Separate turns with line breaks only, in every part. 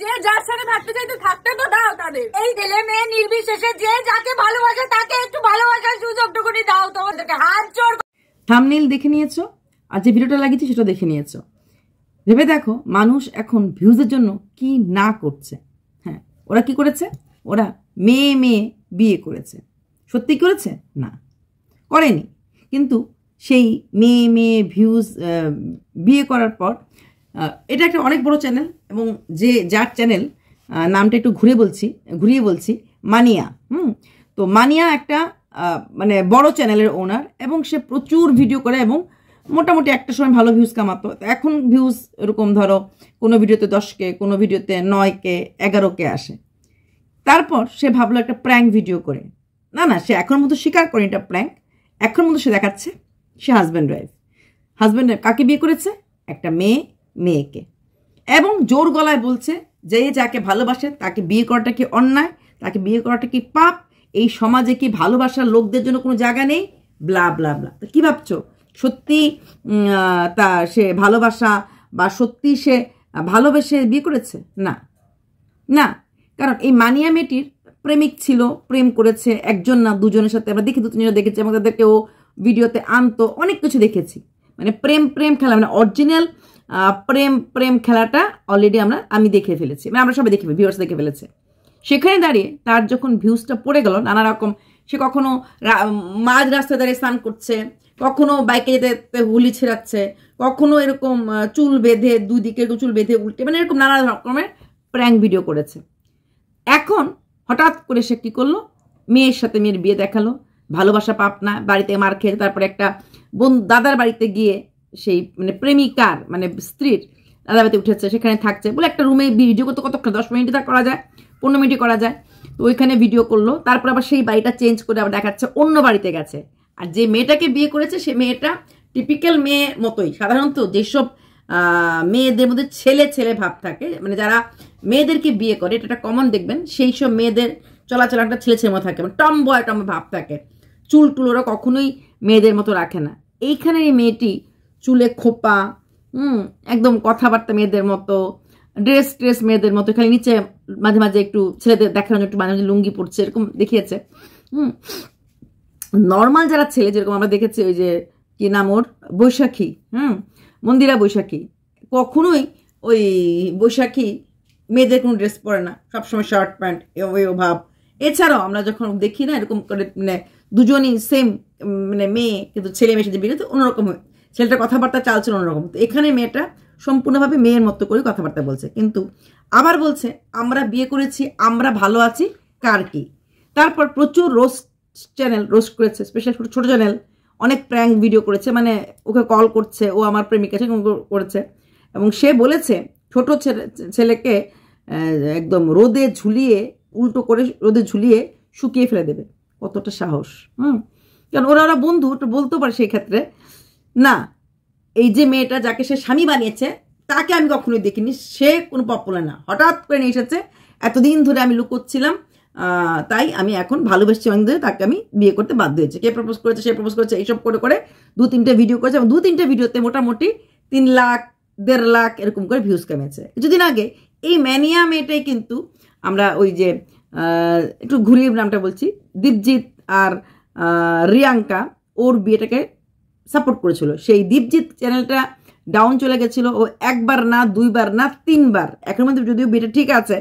যে যার সাথে থাকতে চাইতে থাকতে তো দাও তাদের। এই ছেলে মেয়ে নির্বিশেষে যে যাকে ভালোবাসে তাকে একটু ভালোবাসার সুযোগটুকুনি দাও। তোমাদেরকে হাত জোড়।
থাম্বনেইল দেখে নিয়েছো, আর যে ভিডিওটা লাগিয়েছি সেটা দেখে নিয়েছো। ভেবে দেখো মানুষ এখন ভিউজের জন্য কি না করছে। হ্যাঁ, ওরা কি করেছে? ওরা মেয়ে মেয়ে বিয়ে করেছে। সত্যি করেছে? না, করেনি। কিন্তু সেই মেয়ে মেয়ে ভিউজ বিয়ে করার পর, এটা একটা অনেক বড় চ্যানেল, এবং যে যার চ্যানেল নামটা একটু ঘুরিয়ে বলছি মানিয়া। তো মানিয়া একটা মানে বড় চ্যানেলের ওনার, এবং সে প্রচুর ভিডিও করে এবং মোটামুটি একটা সময় ভালো ভিউজ কামাতো। এখন ভিউজ এরকম ধরো কোনো ভিডিওতে 10K, কোনো ভিডিওতে 9K, 11K আসে। তারপর সে ভাবলো একটা প্র্যাঙ্ক ভিডিও করে। না, সে এখন মতো স্বীকার করে এটা প্র্যাঙ্ক। এখন মতো সে দেখাচ্ছে সে হাজব্যান্ড ওয়াইফ। কাকে বিয়ে করেছে? একটা মেয়েকে, এবং জোর গলায় বলছে যে যাকে ভালোবাসে তাকে বিয়ে করাটা কি অন্যায়, তাকে বিয়ে করাটা কি পাপ, এই সমাজে কি ভালোবাসার লোকদের জন্য কোনো জায়গা নেই, ব্লা ব্লা ব্লা। তো কী ভাবছো? সত্যি তা সে ভালোবাসা বা সত্যি সে ভালোবেসে বিয়ে করেছে? না, কারণ এই মানিয়া মেয়েটির প্রেমিক ছিল, প্রেম করেছে একজন না দুজনের সাথে। আমরা দেখি 2-3জন দেখেছি, এবং তাদেরকে ও ভিডিওতে আনতো, অনেক কিছু দেখেছি। মানে প্রেম খেলা, মানে অরিজিনাল প্রেম খেলাটা অলরেডি আমি দেখে ফেলেছি, মানে আমরা সবাই ভিউয়ার্স দেখে ফেলেছে। সেখানে দাঁড়িয়ে তার যখন ভিউজটা পড়ে গেল নানা রকম, সে কখনো মাঝ রাস্তায় দাঁড়িয়ে স্নান করছে, কখনো বাইকে যেতে হুলি ছেড়াচ্ছে, কখনো এরকম চুল বেঁধে দুদিকে চুল বেঁধে উল্টে, মানে এরকম নানা রকমের প্র্যাঙ্ক ভিডিও করেছে। এখন হঠাৎ করে সে কি করলো? মেয়ের সাথে মেয়ের বিয়ে দেখালো। ভালোবাসা পাপ না, বাড়িতে মার খেয়ে তারপরে একটা দাদার বাড়িতে গিয়ে সেই মানে প্রেমিকার মানে স্ত্রীর দাদার বাড়িতে উঠেছে, সেখানে থাকছে বলে একটা রুমে ভিডিও করতে কতক্ষণ 10 মিনিটে করা যায়, 15 মিনিটে করা যায়। তো ওইখানে ভিডিও করলো, তারপর আবার সেই বাড়িটা চেঞ্জ করে আবার দেখাচ্ছে অন্য বাড়িতে গেছে। আর যে মেয়েটাকে বিয়ে করেছে সে মেয়েটা টিপিক্যাল মেয়ের মতোই। সাধারণত যেসব মেয়েদের মধ্যে ছেলে ভাব থাকে, মানে যারা মেয়েদেরকে বিয়ে করে, এটা কমন দেখবেন, সেই সব মেয়েদের চলাচল একটা ছেলে মতো থাকে, মানে টমবয় ভাব থাকে। চুল ওরা কখনোই মেয়েদের মতো রাখে না। এইখানে এই মেয়েটি চুলে খোপা, একদম কথাবার্তা মেয়েদের মতো, ড্রেস মেয়েদের মতো, খালি নিচে মাঝে মাঝে একটু ছেলেদের দেখানোর একটু মাঝে মাঝে লুঙ্গি পড়ছে, এরকম দেখিয়েছে। নর্মাল যারা ছেলে, যেরকম আমরা দেখেছি ওই যে কি নাম ওর, বৈশাখী, মন্দিরা বৈশাখী, কখনোই ওই বৈশাখী মেয়েদের কোনো ড্রেস পরে না, সবসময় শার্ট প্যান্ট ও ভাব। এছাড়াও আমরা যখন দেখি না এরকম করে, মানে দুজনই সেম, মানে মেয়ে কিন্তু ছেলে মেয়ে সাথে বিয়ে, তো অন্যরকম হয়, ছেলেটার কথাবার্তা চালছিল অন্যরকম। তো এখানে মেয়েটা সম্পূর্ণভাবে মেয়ের মতো করে কথাবার্তা বলছে, কিন্তু আবার বলছে আমরা বিয়ে করেছি, আমরা ভালো আছি, কার কি। তারপর প্রচুর রোস্ট করেছে, স্পেশাল ছোট চ্যানেল অনেক প্র্যাঙ্ক ভিডিও করেছে, মানে ওকে কল করছে, ও আমার প্রেমিকা করেছে, এবং সে বলেছে ছোট ছেলেকে একদম রোদে ঝুলিয়ে, উল্টো করে রোদে ঝুলিয়ে শুকিয়ে ফেলে দেবে। কতটা সাহস! কারণ ওরা বন্ধু, ওটা বলতেও পারে সেই ক্ষেত্রে। না, এই যে মেয়েটা যাকে সে স্বামী বানিয়েছে তাকে আমি কখনোই দেখিনি, সে কোনো পপুলার না, হঠাৎ করে নিয়ে এসেছে। এতদিন ধরে আমি লুকোচ্ছিলাম, তাই আমি এখন ভালোবেসেছি অনেক ধরে, তাকে আমি বিয়ে করতে বাধ্য হয়েছে। কে প্রপোজ করেছে, সে প্রপোজ করেছে, এইসব করে 2-3টে ভিডিও করেছে, এবং 2-3টে ভিডিওতে মোটামুটি 3 লাখ 1.5 লাখ এরকম করে ভিউজ কামিয়েছে। কিছুদিন আগে এই ম্যানিয়া মেয়েটাই কিন্তু আমরা ওই যে একটু ঘুরিয়ে নামটা বলছি, দীপজিৎ আর রিয়াঙ্কা, ওর বিয়েটাকে সাপোর্ট করেছিল। সেই দীপজিৎ চ্যানেলটা ডাউন চলে গেছিল, ও 1বার না 2বার না 3বার, এখন মধ্যে যদিও বিয়েটা ঠিক আছে,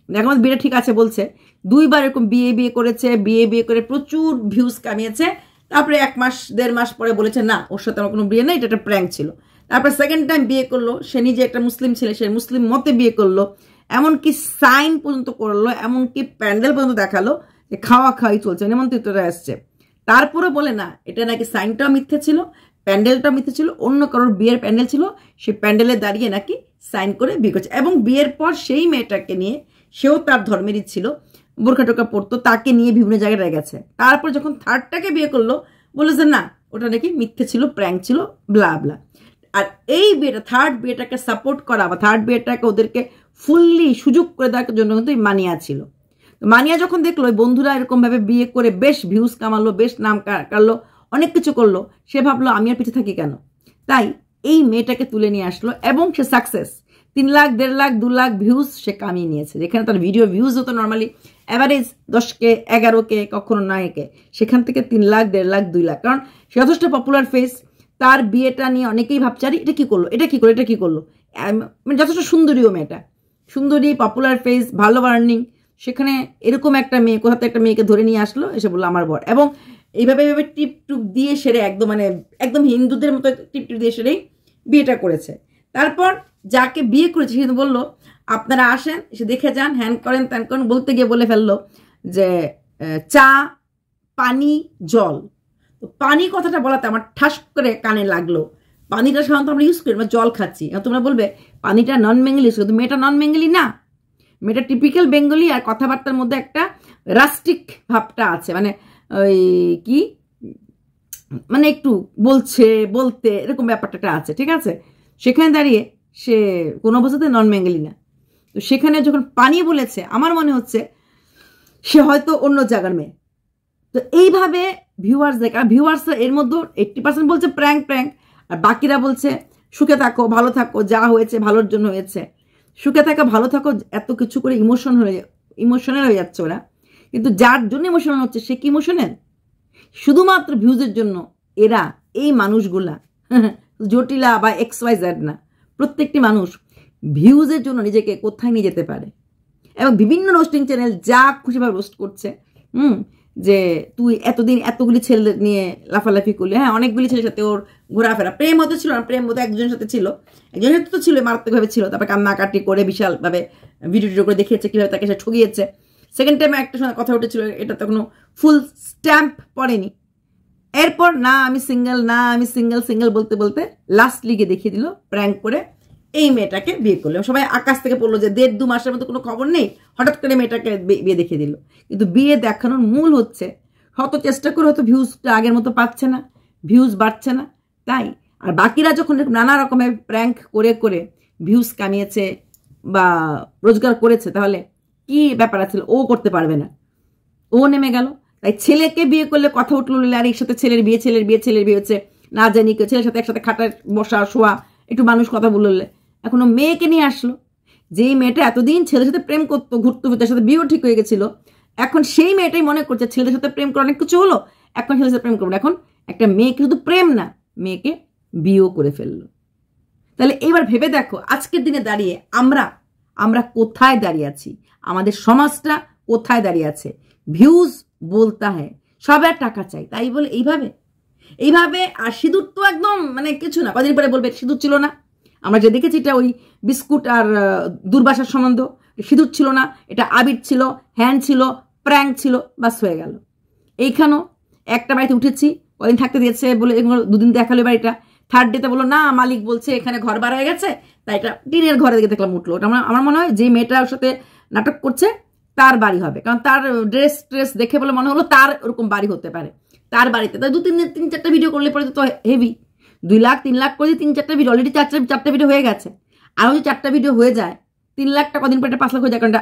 এখন মধ্যে বিয়েটা ঠিক আছে বলছে, 2বার এরকম বিয়ে করেছে, বিয়ে করে প্রচুর ভিউজ কামিয়েছে। তারপরে 1 মাস 1.5 মাস পরে বলেছে না, ওর সাথে আমার কোনো বিয়ে নেই, এটা একটা প্র্যাঙ্ক ছিল। তারপরে সেকেন্ড টাইম বিয়ে করলো, সে নিজে একটা মুসলিম ছেলে, সে মুসলিম মতে বিয়ে করলো, এমনকি সাইন পর্যন্ত করলো, এমনকি প্যান্ডেল পর্যন্ত দেখালো যে খাওয়াই চলছে, নিমন্ত্রিতরা আসছে। তারপরে বলে না, এটা নাকি সাইনটাও মিথ্যে ছিল, প্যান্ডেলটাও মিথ্যে ছিল, অন্য কারোর বিয়ের প্যান্ডেল ছিল, সে প্যান্ডেলে দাঁড়িয়ে নাকি সাইন করে বিয়ে করছে। এবং বিয়ের পর সেই মেয়েটাকে নিয়ে, সেও তার ধর্মেরই ছিল, বোরখা টোকা পরতো, তাকে নিয়ে বিভিন্ন জায়গায় গেছে। তারপর যখন থার্ডটাকে বিয়ে করলো, বললো যে না, ওটা নাকি মিথ্যে ছিল, প্র্যাঙ্ক ছিল, ব্লা ব্লা। আর এই বিয়েটা, থার্ড বিয়েটাকে সাপোর্ট করা বা থার্ড বিয়েটাকে ওদেরকে ফুললি সুযোগ করে দেওয়ার জন্য কিন্তু মানিয়া ছিল। মানিয়া যখন দেখলো ওই বন্ধুরা এরকম ভাবে বিয়ে করে বেশ ভিউজ কামালো, বেশ নাম কাটলো, অনেক কিছু করলো, সে ভাবলো আমি আর পিছিয়ে থাকি কেন, তাই এই মেয়েটাকে তুলে নিয়ে আসলো এবং সে সাকসেস। 3 লাখ 1.5 লাখ 2 লাখ ভিউজ সে কামিয়ে নিয়েছে। যেখানে তার ভিডিও ভিউজ হতো নর্মালি অ্যাভারেজ 10K 11K কখনো 9K, সেখান থেকে 3 লাখ 1.5 লাখ 2 লাখ, কারণ সে যথেষ্ট পপুলার ফেস। তার বিয়েটা নিয়ে অনেকেই ভাবছে আরে এটা কি করলো, এটা কি করলো, এটা কি করলো। মানে যথেষ্ট সুন্দরীও মেয়েটা, সুন্দরী, পপুলার ফেস, ভালো আর্নিং, সেখানে এরকম একটা মেয়ে কোথাতে একটা মেয়েকে ধরে নিয়ে আসলো, এসে বললো আমার বর, এবং এইভাবে টিপ টুপ দিয়ে সেরে একদম মানে একদম হিন্দুদের মতো টিপ টিপ দিয়ে সেরেই বিয়েটা করেছে। তারপর যাকে বিয়ে করেছে সে বললো আপনারা আসেন, এসে দেখে যান, হ্যান করেন ত্যান করেন, বলতে গিয়ে বলে ফেললো যে চা পানি জল। তো পানি কথাটা বলাতে আমার ঠাস করে কানে লাগলো। পানিটা সাধারণত আমরা ইউজ করি, আমরা জল খাচ্ছি, তোমরা বলবে পানিটা নন বেঙ্গলি, শুধু মেয়েটা নন বেঙ্গলি না, মেয়েটা টিপিক্যাল বেঙ্গলি, আর কথাবার্তার মধ্যে একটা রাস্টিক ভাবটা আছে, মানে ওই কি মানে একটু বলতে এরকম ব্যাপারটা আছে, ঠিক আছে। সেখানে দাঁড়িয়ে সে কোনো অবস্থাতে নন বেঙ্গলি না। তো সেখানে যখন পানি বলেছে আমার মনে হচ্ছে সে হয়তো অন্য জায়গার মেয়ে। তো এইভাবে ভিউয়ার্স দেখে, আর ভিউয়ার্স এর মধ্যে 80% বলছে প্র্যাঙ্ক প্র্যাঙ্ক, আর বাকিরা বলছে সুখে থাকো ভালো থাকো, যা হয়েছে ভালোর জন্য হয়েছে, সুখে থাকো ভালো থাকো, এত কিছু করে ইমোশনাল হয়ে যাচ্ছে ওরা। কিন্তু যার জন্য ইমোশনাল হচ্ছে সে কি ইমোশনাল? শুধুমাত্র ভিউজের জন্য এরা, এই মানুষগুলা জটিলা বা XYZ না, প্রত্যেকটি মানুষ ভিউজের জন্য নিজেকে কোথায় নিয়ে যেতে পারে, এবং বিভিন্ন রোস্টিং চ্যানেল যা খুশিভাবে রোস্ট করছে। যে তুই এতদিন এতগুলি ছেলে নিয়ে লাফালাফি করলি, হ্যাঁ অনেকগুলি ছেলের সাথে ওর ঘোরাফেরা, প্রেম হতে ছিল না, প্রেম হতে একজনের সাথে ছিল, একজনের সাথে তো ছিল, মারাত্মকভাবে ছিল, তারপরে কান্নাকাটি করে বিশালভাবে ভিডিও করে দেখিয়েছে কীভাবে তাকে সে ঠকিয়েছে। সেকেন্ড টাইমে একটা সময় কথা উঠেছিল, এটা তো কোনো ফুল স্ট্যাম্প পড়েনি। এরপর না আমি সিঙ্গেল, না আমি সিঙ্গেল সিঙ্গেল বলতে বলতে লাস্ট লিগে দেখিয়ে দিল প্র্যাঙ্ক করে এই মেয়েটাকে বিয়ে করলো। সবাই আকাশ থেকে পড়লো যে 1.5-2 মাসের মতো কোনো খবর নেই, হঠাৎ করে মেয়েটাকে বিয়ে দেখিয়ে দিল। কিন্তু বিয়ে দেখানোর মূল হচ্ছে হয়তো চেষ্টা করে হয়তো ভিউজটা আগের মতো পাচ্ছে না, ভিউজ বাড়ছে না, তাই। আর বাকিরা যখন নানা রকমের প্র্যাঙ্ক করে করে ভিউজ কামিয়েছে বা রোজগার করেছে, তাহলে কি ব্যাপার আছে ও করতে পারবে না, ও নেমে গেল। তাই ছেলেকে বিয়ে করলে কথা উঠলো, আর এর সাথে ছেলের বিয়ে হচ্ছে, না জানি কেউ ছেলের সাথে একসাথে খাটার বসা শোয়া, একটু মানুষ কথা বললে, এখনো মেয়েকে নিয়ে আসলো। যেই মেয়েটা এতদিন ছেলের সাথে প্রেম করতো, ঘুরতো ফিরতো, সাথে বিয়েও ঠিক হয়ে গেছিল, এখন সেই মেয়েটাই মনে করছে ছেলেদের সাথে প্রেম করে অনেক কিছু হলো, এখন ছেলের সাথে প্রেম করবো না। এখন একটা মেয়েকে শুধু প্রেম না, মেয়েকে বিয়েও করে ফেললো। তাহলে এবার ভেবে দেখো আজকের দিনে দাঁড়িয়ে আমরা কোথায় দাঁড়িয়ে আছি, আমাদের সমাজটা কোথায় দাঁড়িয়ে আছে। ভিউজ বলতা হ্যাঁ, সবার টাকা চাই, তাই বলে এইভাবে। আর সিঁদুর তো একদম মানে কিছু না, কদিন পরে বলবে সিঁদুর ছিল না। আমরা যে দেখেছি এটা ওই বিস্কুট আর দুর্বাসার সম্বন্ধ, সিঁদুর ছিল না, এটা আবির ছিল, হ্যান্ড ছিল, প্র্যাঙ্ক ছিল, বাস হয়ে গেল। এইখানেও একটা বাড়িতে উঠেছি, কদিন থাকতে দিয়েছে বলে 2 দিন দেখালো বাড়িটা, থার্ড ডেতে বললো না মালিক বলছে এখানে ঘর ভাড়া হয়ে গেছে, তাই এটা টিনের ঘরে দিকে দেখলাম উঠলো। ওটা আমার মনে হয় যে মেয়েটার সাথে নাটক করছে তার বাড়ি হবে, কারণ তার ড্রেস দেখে বলে মনে হলো তার ওরকম বাড়ি হতে পারে, তার বাড়িতে। তাই 2-3-4টা ভিডিও করলে পরে তো হেভি, 2 লাখ 3 লাখ করে 3-4টা ভিডিও, অলরেডি 4টা ভিডিও হয়ে গেছে। আরও যদি 4টা ভিডিও হয়ে যায় 3 লাখটা কদিন পরে 5 লাখ হয়ে যায়, কারণ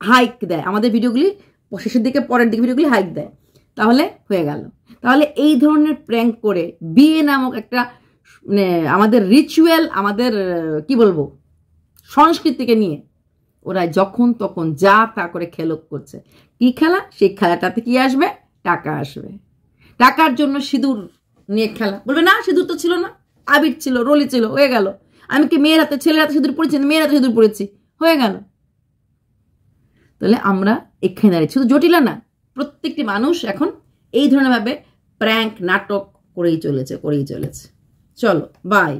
হাইক দেয় আমাদের ভিডিওগুলি, শেষের দিকে পরের দিকে ভিডিওগুলি হাইক দেয়, তাহলে হয়ে গেল। তাহলে এই ধরনের প্র্যাঙ্ক করে বিয়ে নামক একটা মানে আমাদের রিচুয়াল, আমাদের কি বলবো সংস্কৃতিকে নিয়ে ওরা যখন তখন যা তা করে খেলক করছে। কি খেলা? সেই খেলাটাতে কি আসবে? টাকা আসবে। টাকার জন্য সিঁদুর নিয়ে খেলা, বলবে না সিঁদুর তো ছিল না, আবির ছিল, রলি ছিল, হয়ে গেল। আমি কি মেয়ের হাতে ছেলের হাতে সিঁদুর পড়েছি, মেয়ের হাতে সিঁদুর পড়েছি, হয়ে গেল। তাহলে আমরা এখানে দাঁড়িয়ে, শুধু জটিলা না, প্রত্যেকটি মানুষ এখন এই ধরনের ভাবে প্র্যাঙ্ক নাটক করেই চলেছে। চলো বাই।